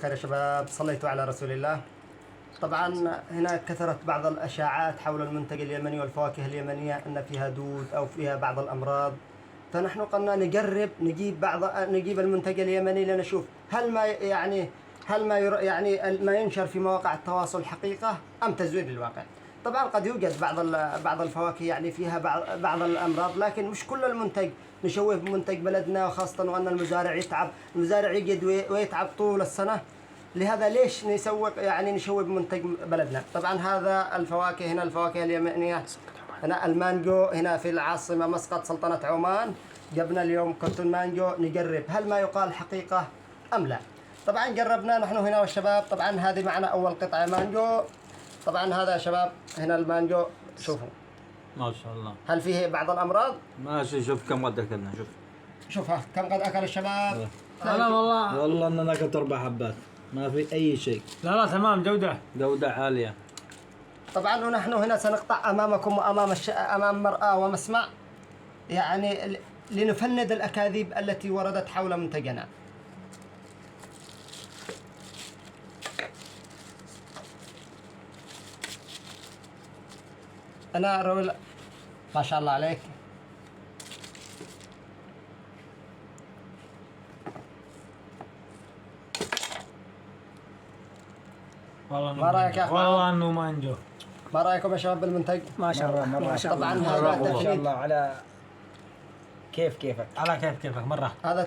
الخير يا شباب، صليتوا على رسول الله. طبعا هنا كثرت بعض الأشاعات حول المنتج اليمني والفواكه اليمنية أن فيها دود أو فيها بعض الأمراض، فنحن قلنا نجرب نجيب المنتج اليمني لنشوف هل ما ينشر في مواقع التواصل حقيقة أم تزوير الواقع. طبعا قد يوجد بعض الفواكه يعني فيها بعض الأمراض، لكن مش كل المنتج نشوه بمنتج بلدنا، وخاصة وأن المزارع يجد ويتعب طول السنة. لهذا ليش نشوه بمنتج بلدنا؟ طبعا هذا الفواكه، هنا الفواكه اليمنية، هنا المانجو، هنا في العاصمة مسقط سلطنة عمان. جبنا اليوم كرتون مانجو نجرب هل ما يقال حقيقة أم لا. طبعا جربنا نحن هنا والشباب. طبعا هذه معنا أول قطعة مانجو. طبعا هذا يا شباب هنا المانجو، شوفوا ما شاء الله. هل فيه بعض الأمراض؟ ماشي، شوف كم قد أكلنا. شوف كم قد أكل الشباب. لا والله أننا أكلت 4 حبات، ما في أي شيء. لا تمام، جودة عالية. طبعا ونحن هنا سنقطع أمامكم وأمام أمام مرآة ومسمع، يعني لنفند الأكاذيب التي وردت حول منتجنا. أنا روي، ما شاء الله عليك. ما رأيك يا أخوان؟ والله إنه مانجو. ما رأيكم يا شباب بالمنتج؟ ما شاء الله طبعا ما هذا شاء الله على كيفك على كيفك مرة. هذا